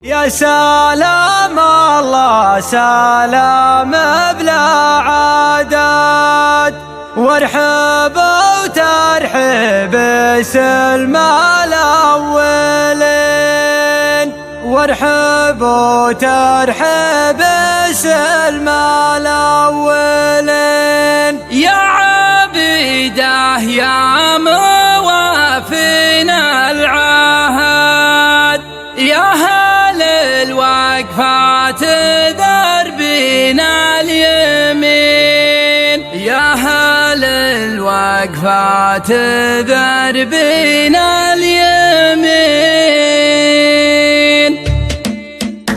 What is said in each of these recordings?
يا سلام الله سلام بلا عدد، وارحب وترحب سلم الأولين، وارحب وترحب سلم الأولين. يا عبيده يا موافين العهد، يا الوقفات دربنا اليمين، يا هل الوقفات دربنا اليمين.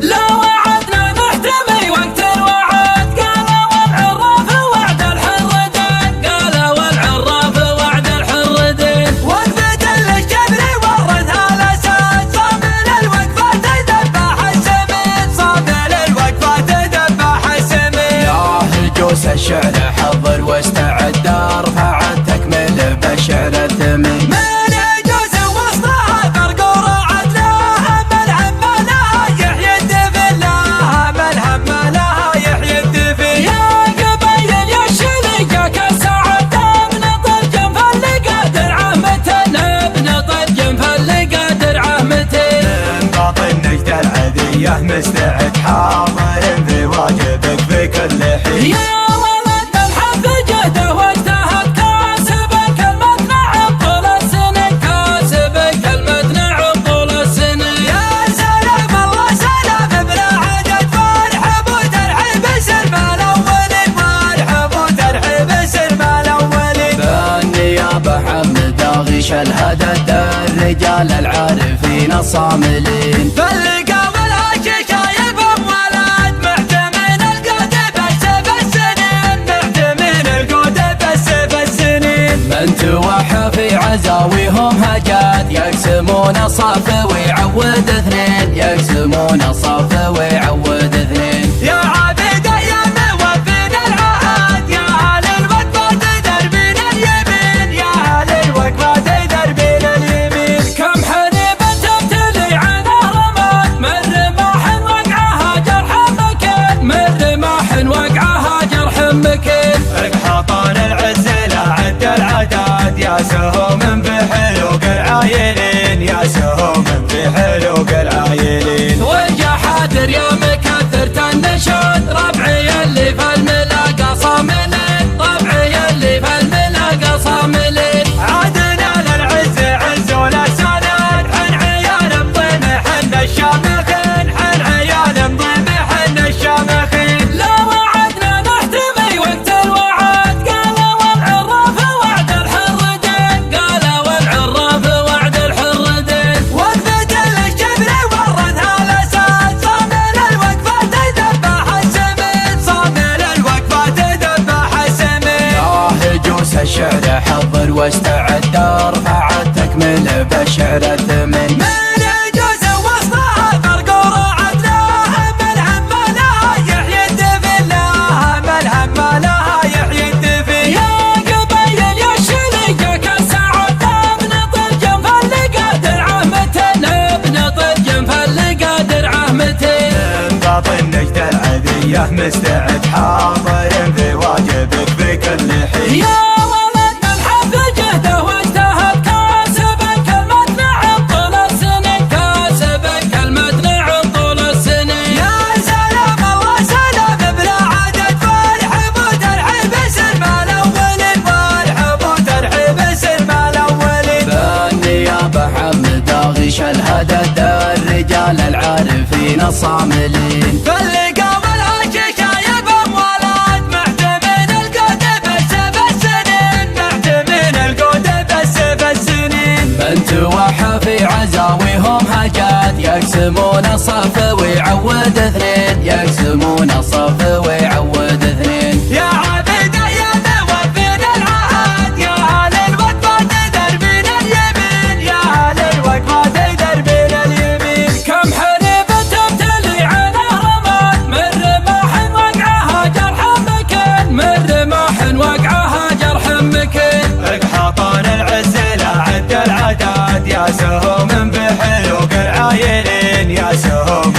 لو وعدنا نحتمي وقت الوعد، قالوا والعراف وعد الحردين، قالوا والعراف وعد الحردين. وقفة الجبر ورثها الأسد، صابر الوقفات دبح السمين، صابر الوقفات دبح السمين. يا هجوس الشعر حضر واستعد، ارفع التكمل بالشعر الثمين. من يجوز وسطها فرق وراعت لها، ملهم لها يحيي الدفن، لها ملهم لها يحيي الدفن. يا قبيل يا شريكة كالسعد، ابن طلجم فالقادر عهمتين، ابن طلجم فالقادر عهمتين. من باطن نجد العذية مستعد، حاضر في واجبك في كل حين. يا ولد الحظ جهده واجتهد، كاسبك المثنى طول السنين، كاسبك المثنى طول السنين. يا سلام الله سلام بلا عدد، وارحب وترحب سلم الأولين، وارحب وترحب سلم الأولين. بالنيابة حمد غيش الهدد، الرجال العارفين الصاملين. فاللقى والهاشي شايب ولد، معتمين القود بس السنين، معتمين القود بس السنين. من توحى في عزاويهم هجات، يقسمون الصف ويعود اثنين، يقسمون الصف ويعود اثنين. يا عبيدة يا موفين العهد، يا أهل الوقفات دربنا اليمين، يا أهل الوقفات دربنا اليمين. كم حريبة تبتلي عنه رماد، من رماح وقعها جرح مكين، من رماح وقعها جرح مكين. حطان العز لا عد العداد، يا سهوم بحلوق العايلين، يا سهوم بحلوق العايلين. وجه حادر يا مكثر تنشد، ربعي اللي في الملاقى صاملين، ربعي اللي في الملاقى صاملين. عادنا للعز عز ولا سند، حن عيال مضيم حن الشامخين، حن عيال مضيم حن الشامخين. لو وعدنا نحتمي وقت الوعد، قالوا والعراف وعد الحردين، قالوا والعراف وعد الحردين. وقفة الجبر ورثها الأسد، صامل الوقفات دبح السمين، صامل الوقفات دبح السمين. يا هجوس الشعر حضر واستعد، ارفع التكمل بالشعر الثمين. من يجوز وسطها فرق وراعت لها، ملهم لها يحيي الدفن، لها ملهم لها يحيي الدفن. يا قبيل يا شريكة كالسعد، ابن طلجم فالقادر عهمتين، ابن طلجم فالقادر عهمتين. من باطن نجد العذية مستعد، حاضر في واجبك في كل حين. يا ولد الحظ جهده واجتهد، كاسبك المثنى طول السنين، كاسبك المثنى طول السنين. يا سلام الله سلام بلا عدد، وارحب وترحب سلم الأولين، وارحب وترحب سلم الأولين. بالنيابة حمد غيش الهدد، الرجال العارفين الصاملين. فاللقى والهاشي شايب ولد، معتمين القود بس السنين، معتمين القود بس السنين. من توحى في عزاويهم هجات، يقسمون الصف ويعود اثنين، يقسمون الصف ويعود اثنين. يا عبيدة يا موفين العهد، يا أهل الوقفات دربنا اليمين، يا أهل الوقفات دربنا اليمين. كم حريبة تبتلي عنه رماد، من رماح وقعها جرح مكين، من رماح وقعها جرح مكين. حطان العز لا عد العداد، يا سهوم بحلوق العايلين، يا سهوم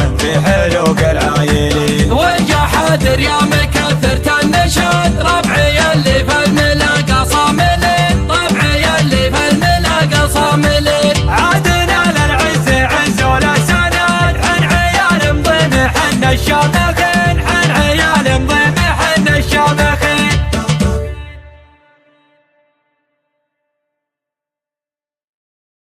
الشامخين حن عيال ضمحن الشامخين